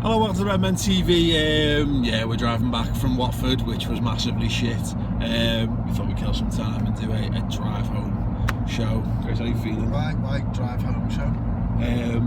Hello, welcome to Redmen TV. Yeah, we're driving back from Watford, which was massively shit. We thought we'd kill some time and do a drive home show. Chris, how are you feeling? Why drive home show?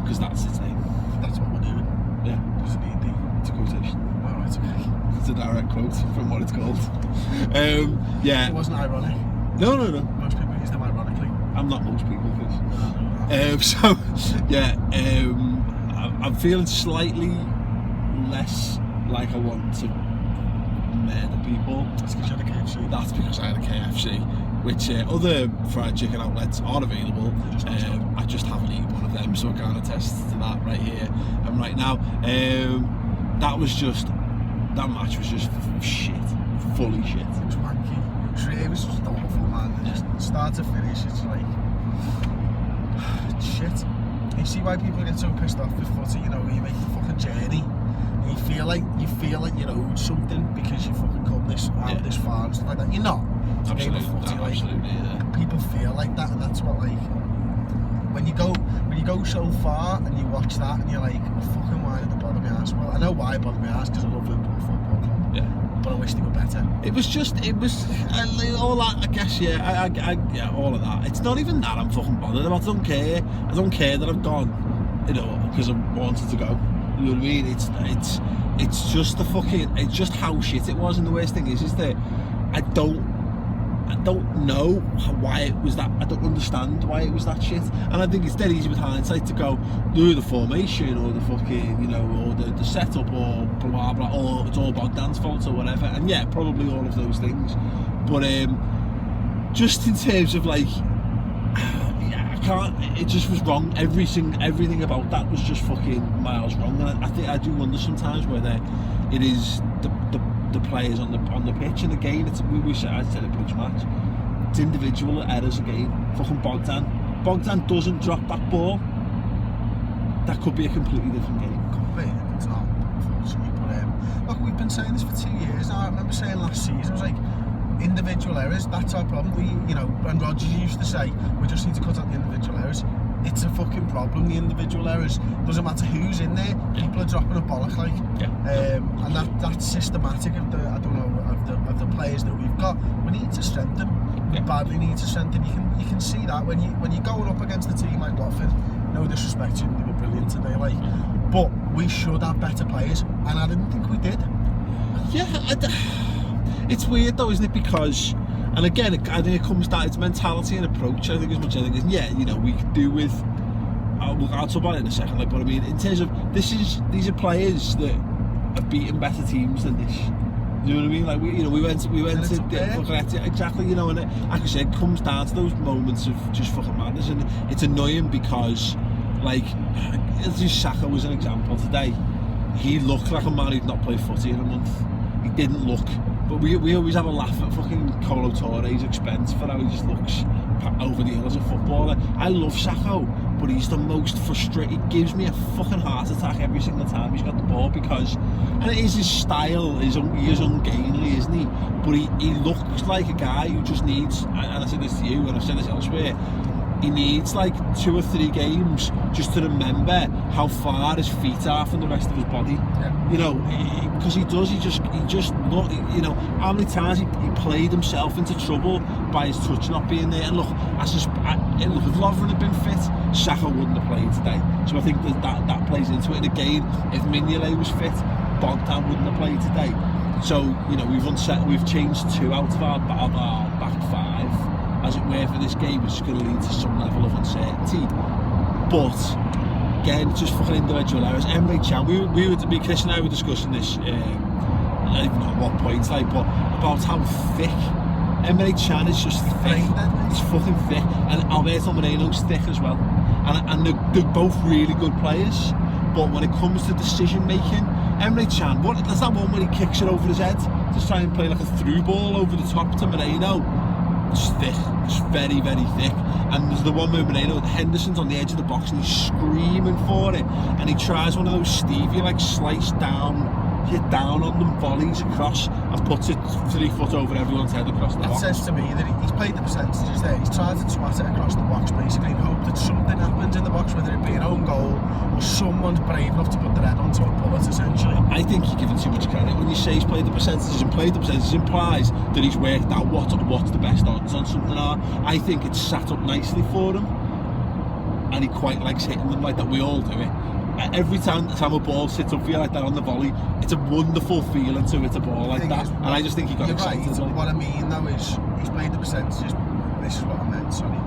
Because that's its name. That's what we're doing. Yeah. Does it need the... It's a quotation. Oh, right, okay. It's a direct quote from what it's called. Yeah. It wasn't ironic. No. Most people use them ironically. I'm not most people, Chris. No. So, yeah, I'm feeling slightly less like I want to murder people. That's because you had a KFC. That's because I had a KFC, which other fried chicken outlets are available. I just haven't eaten one of them, so I can't attest to that right here and right now. That match was just shit, fully shit. It was wanky. It was just awful, man. Just start to finish, it's like... It's shit. You see why people get so pissed off with footy, you know, you make the fucking journey. You feel like you know something because you fucking come this far and stuff like that. You're not. Absolutely, yeah. People feel like that, and that's what, like, when you go so far and you watch that and you're like, oh, fucking why did it bother my ass? Well, I know why it bothered my ass, because I love Liverpool Football Club. Yeah. But I wish they were better. It was all that, I guess, yeah, yeah, all of that. It's not even that I'm fucking bothered about. I don't care that I've gone, you know, because I wanted to go. You know what I mean? It's just it's just how shit it was, and the worst thing is that I don't know why it was that. I don't understand why it was that shit, and I think it's dead easy with hindsight to go, do the formation or the fucking, you know, or the setup or blah blah, or it's all Bogdan's fault or whatever, and yeah, probably all of those things, but just in terms of like, it just was wrong. Everything about that was just fucking miles wrong, and I think I do wonder sometimes whether it is the players on the pitch. And again, I said it pretty much. It's individual errors again. Fucking Bogdan doesn't drop that ball. That could be a completely different game. Could be. It's not, unfortunately. But look, we've been saying this for 2 years now. I remember saying last season, I was like, individual errors, that's our problem. You know, and Rodgers used to say, we just need to cut out the individual errors. It's a fucking problem, the individual errors. Doesn't matter who's in there, people are dropping a bollock, like. Yeah. And that's systematic of the players that we've got. We need to strengthen. We badly need to strengthen. You can see that when you're going up against a team like Watford. No disrespect to them, they were brilliant today, like. But we should have better players, and I didn't think we did. Yeah, it's weird though, isn't it? Because, and again, I think it comes down, it's mentality and approach, I think, as much as anything. Yeah, you know, we could do with, I'll talk about it in a second, like, but I mean, in terms of, these are players that have beaten better teams than this. You know what I mean? Like, we went to exactly, you know, and like I said, it comes down to those moments of just fucking madness, and it's annoying because, like, Saka was an example today. He looked like a man who'd not played footy in a month. He didn't look. But we always have a laugh at fucking Colo Touré's expense for how he just looks over the hill as a footballer. I love Sacco, but he's the most frustrating. He gives me a fucking heart attack every single time he's got the ball, because, and it is his style, he is ungainly, isn't he? But he looks like a guy who just needs, and I said this to you and I've said this elsewhere, he needs like 2 or 3 games just to remember how far his feet are from the rest of his body. Yeah. You know, because he just look, you know, how many times he played himself into trouble by his touch not being there. And look, if Lovren had been fit, Saka wouldn't have played today. So I think that plays into it. And again, if Mignolet was fit, Bogdan wouldn't have played today. So, you know, we've changed 2 out of our back 5, as it were, for this game, which is going to lead to some level of uncertainty. But again, it's just fucking individual errors. Emre Can, Chris and I were discussing this, I don't even know at what point, like, but about how thick Emre Can is. Just thick. It's fucking thick, and Alberto Moreno's thick as well. And they're both really good players. But when it comes to decision making, Emre Can, there's that one where he kicks it over his head to try and play like a through ball over the top to Moreno. It's thick, it's very, very thick. And there's the one where Moreno, Henderson's on the edge of the box and he's screaming for it, and he tries one of those Stevie, like, slice down, hit down on them volleys across, and puts it 3 foot over everyone's head across the box. That says to me that he's played the percentages there. He's tried to twat it across the box basically and hope that something happens in the box, whether it be an own goal or someone's brave enough to put their head onto a bullet, essentially. I think you're giving too much credit when you say he's played the percentages, and played the percentages implies that he's worked out what's the best odds on something are. I think it's sat up nicely for him, and he quite likes hitting them like that. We all do it. Every time a ball sits up for you like that on the volley, it's a wonderful feeling to hit a ball like that. And I just think he got excited. Right. What I mean though is he's played the percentages. This is what I meant, sorry.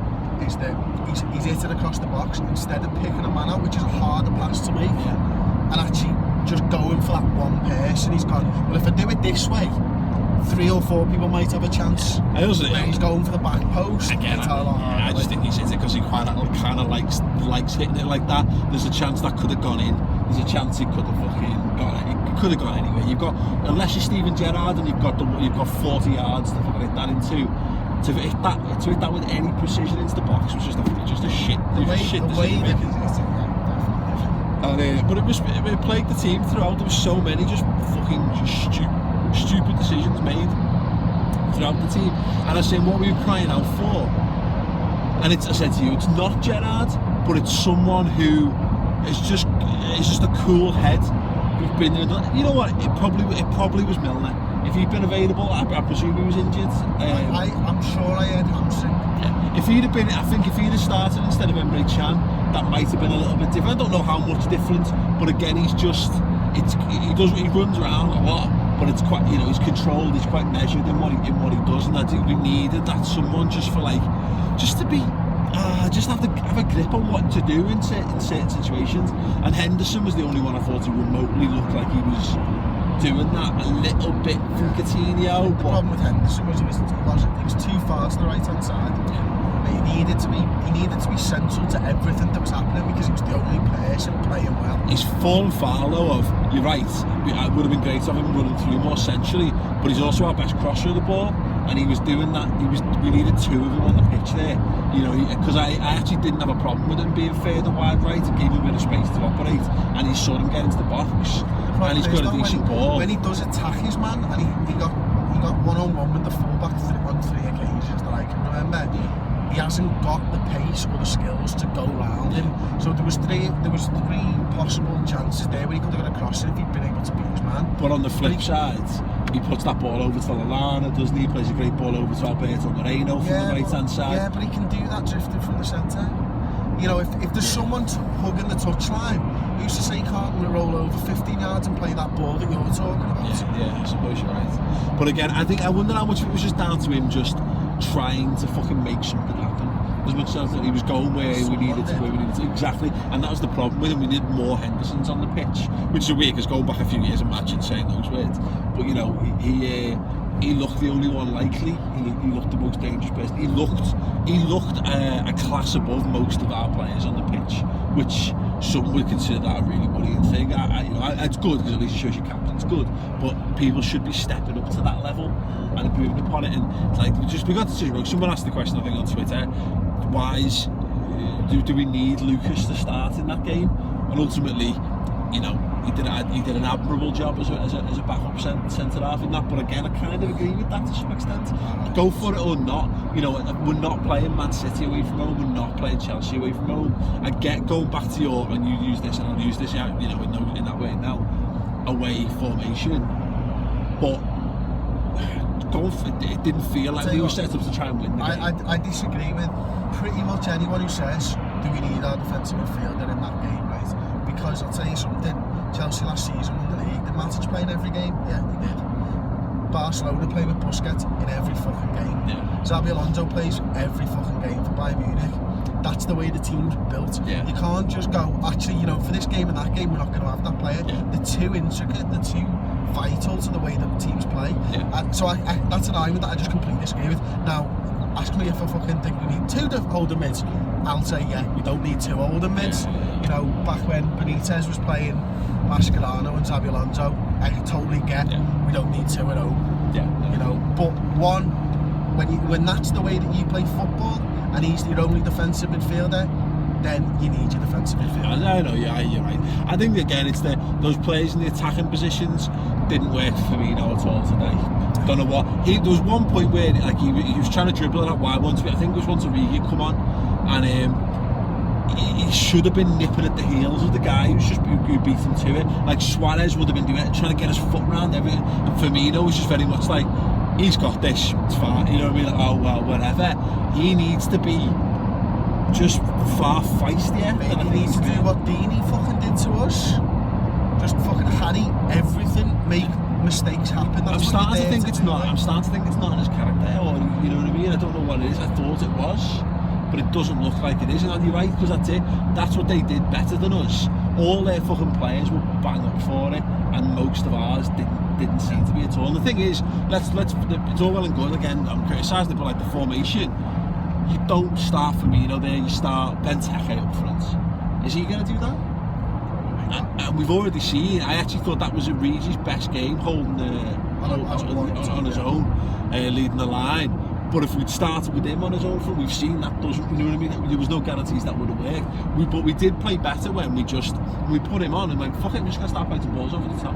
Is that he's hit it across the box instead of picking a man out, which is a harder pass to make, and actually just going for that one person. He's gone, well, if I do it this way, 3 or 4 people might have a chance. I also, where he's going for the back post. Again, I just think he's hit it because he kind of likes hitting it like that. There's a chance that could have gone in. There's a chance it could have fucking gone. It could have gone anywhere. You've got, unless you're Steven Gerrard and you've got 40 yards to fucking hit that into. To hit that with any precision into the box was just a shit. The way that but it plagued the team throughout. There was so many just stupid decisions made throughout the team. And I was saying, what were you crying out for? And I said to you, it's not Gerrard, but it's someone who is just a cool head who's been there. You know what? It probably was Milner. If he'd been available, I presume he was injured. I'm sure I had hamstring. Yeah. If he'd have started instead of Emre Can, that might have been a little bit different. I don't know how much different, but again, he runs around a lot, but it's quite, he's controlled, he's quite measured in what he does, and I think we needed that someone just to have a grip on what to do in certain situations. And Henderson was the only one I thought who remotely looked like he was doing that a little bit from Coutinho. The problem with Henderson was he was too far to the right hand side. He needed to be central to everything that was happening because he was the only person playing well. He's fallen foul though of, you're right, it would have been great to have him running through more centrally, but he's also our best crosser of the ball, and he was doing that. We needed 2 of him on the pitch there, because I actually didn't have a problem with him being further wide right. It gave him a bit of space to operate, and he saw him get into the box, and he's got a decent ball. When he does attack his man, and he got one-on-one with the fullback on 3 occasions that I can remember. He hasn't got the pace or the skills to go round him. So there was 3 possible chances there where he could have got across it if he'd been able to beat his man. But on the flip side, he puts that ball over to Lallana, doesn't he? He plays a great ball over to Alberto Moreno from the right hand side. Yeah, but he can do that drifting from the centre. If there's someone hugging the touchline, who's to say he can't roll over 15 yards and play that ball that you're talking about? Yeah, I suppose you're right. But again, I wonder how much of it was just down to him just trying to fucking make something happen. As much as that he was going where we needed to, exactly. And that was the problem with him. We needed more Hendersons on the pitch, which is weird because going back a few years, imagine saying those words. But he looked the only one likely. He looked the most dangerous person. He looked a class above most of our players on the pitch, which some would consider that a really worrying thing. It's good because at least it shows your captain's good, but people should be stepping up to that level and improving upon it. And it's like we got the situation. Someone asked the question, I think, on Twitter, do we need Lucas to start in that game? And ultimately, he did an admirable job as a backup centre half in that. But again, I kind of agree with that to some extent. Go for it or not. We're not playing Man City away from home. We're not playing Chelsea away from home. I get going back to your, and you use this and I'll use this, in that way now, away formation. But it didn't feel like we were set up to try and win the game. I disagree with pretty much anyone who says, do we need our defensive midfielder in that game, right? Because I'll tell you something, Chelsea last season won the league. Did Matic play in every game? Yeah, they did. Barcelona play with Busquets in every fucking game. Yeah. Xabi Alonso plays every fucking game for Bayern Munich. That's the way the team's built. Yeah. You can't just go, actually, for this game and that game, we're not going to have that player. Yeah. They're too intricate, they're too vital to the way that the teams play. Yeah. So that's an argument that I just completely disagree with. Now, ask me if I fucking think we need 2 older mids. I'll say, yeah, we don't need 2 older mids. Yeah. Back when Benitez was playing Mascherano and Xabi Alonso, I totally get we don't need 2 at home. Yeah. But one, when that's the way that you play football and he's your only defensive midfielder, then you need your defensive midfielder. I know, yeah, you're right. I think again, it's those players in the attacking positions didn't work for Firmino at all today. Don't know what. There was one point where he was trying to dribble that wide one. I think it was once Origi come on, and he should have been nipping at the heels of the guy who beat him to it. Like Suarez would have been doing it, trying to get his foot around everything. And Firmino was just very much like, he's got this, it's fine. You know what I mean? Like, oh well, whatever. He needs to be just far feistier. He needs to do what Deeney fucking did to us. Just fucking harry everything, make mistakes happen. That's I'm starting to think it's not in his character, or you know what I mean? I don't know what it is. I thought it was, but it doesn't look like it is. And you're right, because that's it. That's what they did better than us. All their fucking players were bang up for it, and most of ours didn't seem to be at all. And the thing is, let's it's all well and good. Again, I'm criticising it, but like the formation, you don't start Firmino there. You start Benteke up front. Is he going to do that? And we've already seen. I actually thought that was Origi's best game, holding on his own, leading the line. But if we'd started with him on his own front, we've seen that doesn't. You know what I mean? There was no guarantees that would have worked. But we did play better when we put him on and went, fuck it, we're just gonna start playing balls over the top.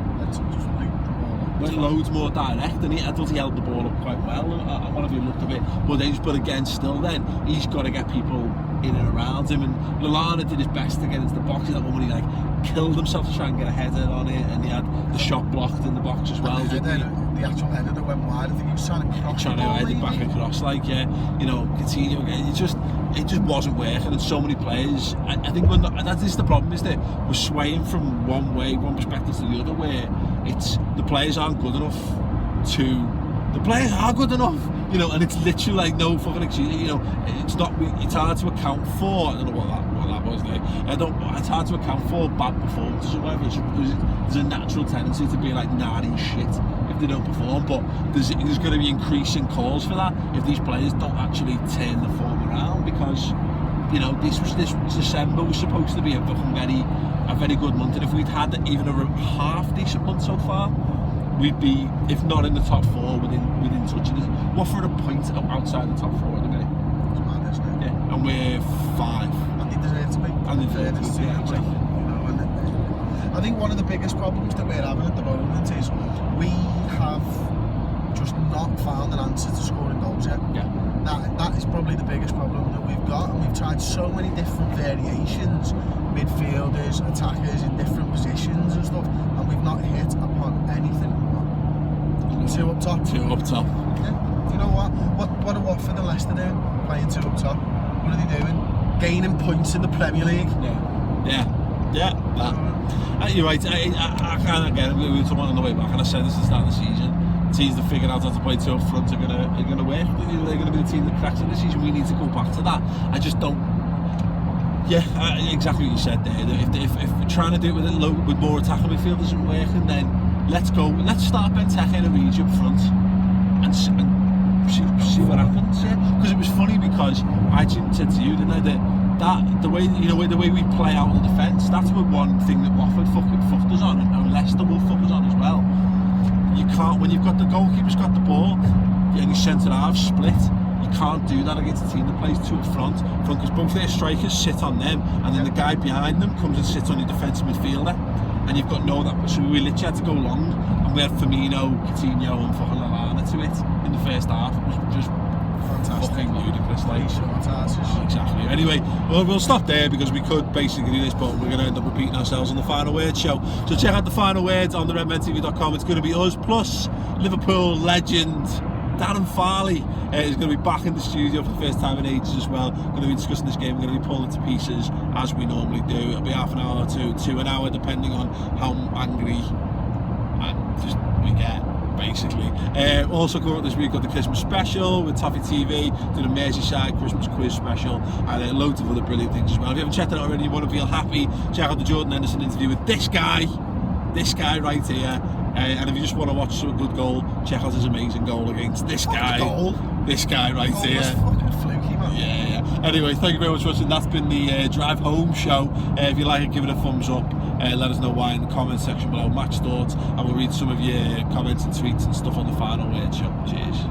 Went loads more direct, and I thought he held the ball up quite well. I want to be looked at it, but again, still, then he's got to get people in and around him. And Lallana did his best to get into the box. That one when he like killed himself to try and get a header on it, and he had the shot blocked in the box as well. The actual header that went wide, I think he was trying to cross. Trying to head it back across, like you know, Coutinho again. It just wasn't working, and so many players. I think that is the problem, is that we're swaying from one perspective to the other, where it's the players aren't good enough the players are good enough, you know, and it's literally like no fucking excuse. You know, it's hard to account for. I don't know what that was there. It's hard to account for bad performances or whatever. There's a natural tendency to be like naughty shit if they don't perform, but there's going to be increasing calls for that if these players don't actually turn the form around, because you know this December was supposed to be a very good month, and if we'd had even a half decent month so far, we'd be, if not in the top four, within touching it. Watford a point outside the top four at the minute. It's mad, isn't it? Yeah, and we're 5. And they deserve to be. And they deserve to be, yeah, exactly. You know, and I think one of the biggest problems that we're having at the moment is we have just not found an answer to scoring goals yet. Yeah. That is probably the biggest problem that we've got, and we've tried so many different variations, midfielders, attackers in different positions and stuff, and we've not hit upon anything. Two up top. Yeah. You know what are Watford and Leicester doing? Playing two up top. What are they doing? Gaining points in the Premier League. Yeah. You're right. I can't, again, we were talking on the way back, and I said this at the start of the season. Teams that figured out how to play two up front are gonna work. They're gonna be the team that cracks in this season. We need to go back to that. I just don't. Yeah, exactly what you said there. If trying to do it with more attacking midfield isn't working, then let's start Benteke and Origi up front and see what happens. Yeah, because it was funny, because I said to you, didn't I, that the way we play out of the defence, that's one thing that Watford fucked us on, and Leicester will fuck us on as well. You can't, when you've got the goalkeeper's got the ball and your centre halves split, you can't do that against a team that plays two up front, because both their strikers sit on them, and then the guy behind them comes and sits on your defensive midfielder, and you've got that. So we literally had to go long, and we had Firmino, Coutinho, and fucking Lallana to it in the first half. It was just fantastic, fucking ludicrous, like. Exactly. Anyway, we'll stop there, because we could basically do this, but we're going to end up repeating ourselves on the Final Word show. So check out the Final Words on the redmentv.com. It's going to be us plus Liverpool legend Darren Farley is going to be back in the studio for the first time in ages as well. Going to be discussing this game. We're going to be pulling it to pieces as we normally do. It'll be half an hour to an hour, depending on how angry we get, basically. Also coming up this week, got the Christmas special with Toffee TV, doing a Merseyside Christmas quiz special, and loads of other brilliant things as well. If you haven't checked it out already, you want to feel happy, check out the Jordan Henderson interview with this guy right here. And if you just want to watch a good goal, check out his amazing goal against this guy right here. Fucking fluky, man. Yeah. Anyway, thank you very much for watching. That's been the Drive Home show. If you like it, give it a thumbs up. Let us know why in the comments section below. Match thoughts, and we'll read some of your comments and tweets and stuff on the Final Word show. Cheers.